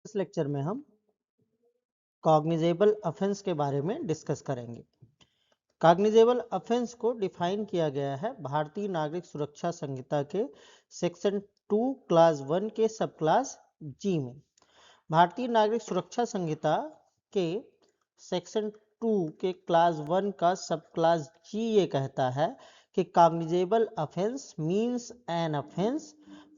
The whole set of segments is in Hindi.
इस लेक्चर में हम कॉग्निजेबल ऑफेंस के बारे में डिस्कस करेंगे। कॉग्निजेबल ऑफेंस को डिफाइन किया गया है भारतीय नागरिक सुरक्षा संहिता के सेक्शन 2 क्लास 1 के सब क्लास जी में। भारतीय नागरिक सुरक्षा संहिता के सेक्शन 2 के क्लास 1 का सब क्लास जी ये कहता है कि cognizable offence means an offence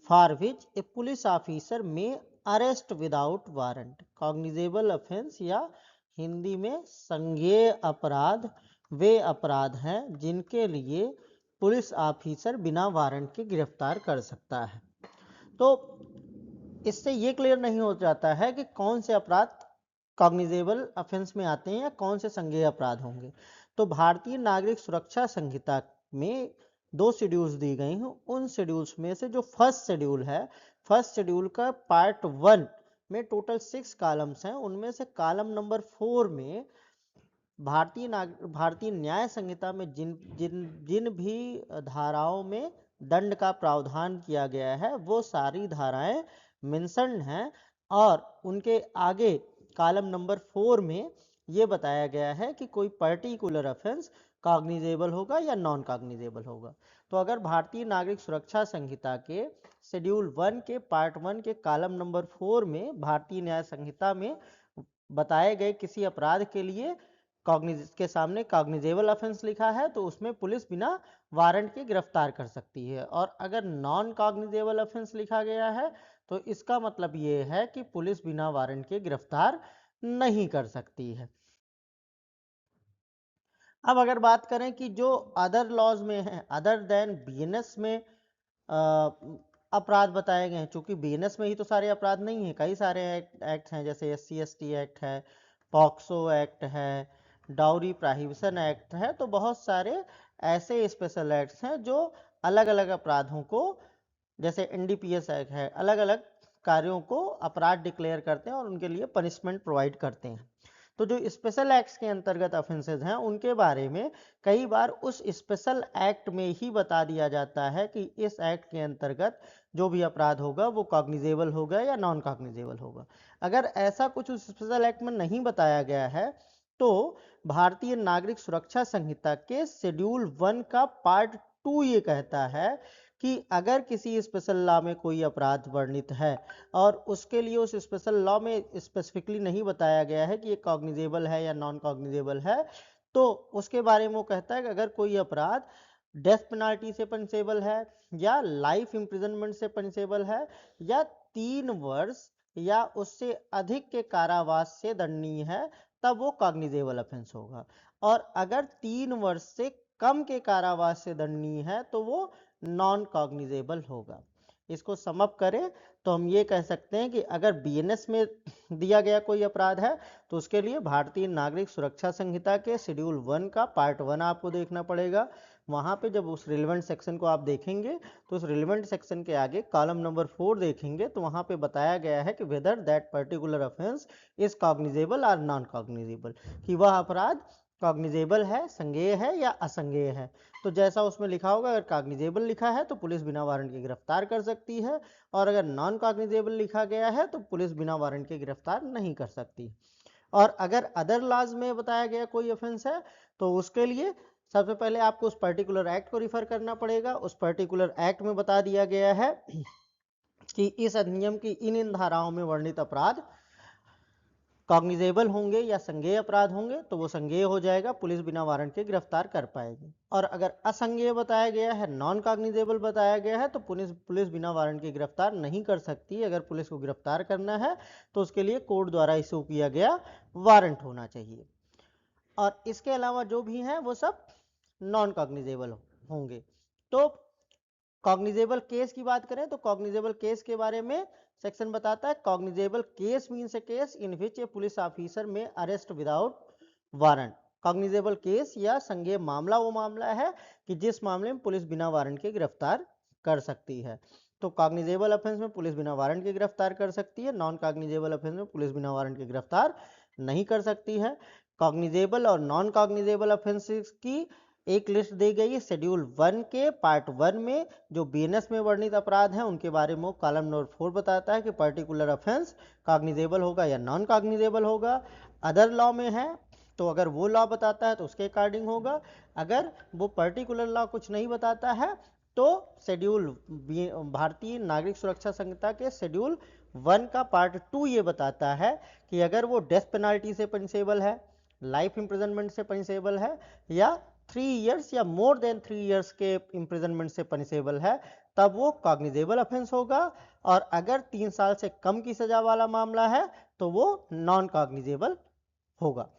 for which a police officer may arrest without warrant. Cognizable offence या हिंदी में संज्ञेय अपराध वे अपराध हैं जिनके लिए पुलिस ऑफिसर बिना वारंट के गिरफ्तार कर सकता है। तो इससे ये क्लियर नहीं हो जाता है कि कौन से अपराध कॉग्निजेबल ऑफेंस में आते हैं या कौन से संज्ञेय अपराध होंगे। तो भारतीय नागरिक सुरक्षा संहिता में 2 शेड्यूल्स दी गई हैं। उन शेड्यूल्स में से जो फर्स्ट शेड्यूल है, फर्स्ट शेड्यूल का पार्ट 1 में टोटल 6 कॉलम्स हैं। उनमें से कॉलम नंबर 4 में भारतीय न्याय संहिता में जिन जिन जिन भी धाराओं में दंड का प्रावधान किया गया है वो सारी धाराएं मेंशन्ड हैं, और उनके आगे कॉलम नंबर 4 में ये बताया गया है कि कोई पर्टिकुलर ऑफेंस कॉग्निजेबल होगा या नॉन कॉग्निजेबल होगा। तो अगर भारतीय नागरिक सुरक्षा संहिता के शेड्यूल 1 के पार्ट 1 के कॉलम नंबर 4 में भारतीय न्याय संहिता में बताए गए किसी अपराध के लिए के सामने कॉग्निजेबल ऑफेंस लिखा है तो उसमें पुलिस बिना वारंट के गिरफ्तार कर सकती है, और अगर नॉन कॉग्निजेबल ऑफेंस लिखा गया है तो इसका मतलब ये है कि पुलिस बिना वारंट के गिरफ्तार नहीं कर सकती है। अब अगर बात करें कि जो अदर लॉज में है, अदर देन बीएनएस में अपराध बताए गए हैं, चूंकि बीएनएस में ही तो सारे अपराध नहीं है, कई सारे एक्ट हैं, जैसे SC/ST एक्ट है, पॉक्सो एक्ट है, डाउरी प्रोहिबिशन एक्ट है। तो बहुत सारे ऐसे स्पेशल एक्ट्स हैं जो अलग अलग अपराधों को, जैसे NDPS एक्ट है, अलग अलग कार्यों को अपराध डिक्लेयर करते हैं और उनके लिए पनिशमेंट प्रोवाइड करते हैं। तो जो स्पेशल एक्ट्स के अंतर्गत ऑफेंसेज हैं उनके बारे में कई बार उस स्पेशल एक्ट में ही बता दिया जाता है कि इस एक्ट के अंतर्गत जो भी अपराध होगा वो कॉग्निजेबल होगा या नॉन कॉग्निजेबल होगा। अगर ऐसा कुछ उस स्पेशल एक्ट में नहीं बताया गया है तो भारतीय नागरिक सुरक्षा संहिता के शेड्यूल 1 का पार्ट 2 ये कहता है कि अगर किसी स्पेशल लॉ में कोई अपराध वर्णित है और उसके लिए उस स्पेशल लॉ में स्पेसिफिकली नहीं बताया गया है कि ये कॉग्निजेबल है या नॉन कॉग्निजेबल है, तो उसके बारे में वो कहता है कि अगर कोई अपराध डेथ पेनाल्टी से पनिशेबल है या लाइफ इम्प्रिजनमेंट से पनिशेबल है या 3 वर्ष या उससे अधिक के कारावास से दंडनीय है, तब वो कॉग्निजेबल ऑफेंस होगा। और अगर 3 वर्ष से कम के कारावास से दंडनीय है तो वो नॉन कॉग्निजेबल होगा। इसको समअप करें तो हम ये कह सकते हैं कि अगर बीएनएस में दिया गया कोई अपराध है तो उसके लिए भारतीय नागरिक सुरक्षा संहिता के शेड्यूल 1 का पार्ट 1 आपको देखना पड़ेगा। वहां पे जब उस रिलेवेंट सेक्शन को आप देखेंगे तो उस रिलेवेंट सेक्शन के आगे कॉलम नंबर 4 देखेंगे तो वहां पे बताया गया है कि whether that particular offence is cognizable और नॉन कॉग्निजेबल, कि वह अपराध कॉग्निजेबल है, संज्ञेय है या असंज्ञेय है। तो जैसा उसमें लिखा होगा, अगर कॉग्निजेबल लिखा है तो पुलिस बिना वारंट के गिरफ्तार कर सकती है, और अगर नॉन कॉग्निजेबल लिखा गया है तो पुलिस बिना वारंट के गिरफ्तार नहीं कर सकती। और अगर अदर लॉज में बताया गया कोई ऑफेंस है तो उसके लिए सबसे पहले आपको उस पर्टिकुलर एक्ट को रिफर करना पड़ेगा। उस पर्टिकुलर एक्ट में बता दिया गया है कि इस अधिनियम की इन इन धाराओं में वर्णित अपराध कॉग्निजेबल होंगे या संज्ञेय अपराध होंगे तो वो संज्ञेय हो जाएगा, पुलिस बिना वारंट के गिरफ्तार कर पाएगी। और अगर असंज्ञेय बताया गया है, नॉन कॉग्निजेबल बताया गया है, तो पुलिस बिना वारंट के गिरफ्तार नहीं कर सकती। अगर पुलिस को गिरफ्तार करना है तो उसके लिए कोर्ट द्वारा इशू किया गया वारंट होना चाहिए। और इसके अलावा जो भी हैं वो सब नॉन कॉग्निजेबल होंगे। तो कॉग्निजेबल केस की बात करें तो कॉग्निजेबल केस के बारे में सेक्शन बताता है, cognizable case means a case in which a police officer may arrest without warrant. Cognizable case या संज्ञेय मामला वो मामला है कि जिस मामले में पुलिस बिना वारंट के गिरफ्तार कर सकती है। तो कॉग्निजेबल ऑफेंस में पुलिस बिना वारंट के गिरफ्तार कर सकती है, नॉन कॉग्निजेबल ऑफेंस में पुलिस बिना वारंट के गिरफ्तार नहीं कर सकती है। कॉग्निजेबल और नॉन कॉग्निजेबल ऑफेंसेस की एक लिस्ट दी गई है शेड्यूल 1 के पार्ट 1 में जो बीएनएस में वर्णित अपराध हैं उनके बारे में कॉलम नंबर 4 बताता है कि पर्टिकुलर ऑफेंस कॉग्निजेबल होगा या नॉन कॉग्निजेबल होगा। अदर लॉ में है तो अगर वो लॉ बताता है तो उसके अकॉर्डिंग होगा। अगर वो पर्टिकुलर लॉ कुछ नहीं बताता है तो शेड्यूल भारतीय नागरिक सुरक्षा संहिता के शेड्यूल 1 का पार्ट 2 ये बताता है कि अगर वो डेथ पेनाल्टी से पनिशेबल है, लाइफ इम्प्रिजनमेंट से पनिशेबल है या 3 इयर्स या मोर देन 3 इयर्स के इम्प्रिजनमेंट से पनिशेबल है, तब वो कॉग्निजेबल ऑफेंस होगा। और अगर 3 साल से कम की सजा वाला मामला है तो वो नॉन कॉग्निजेबल होगा।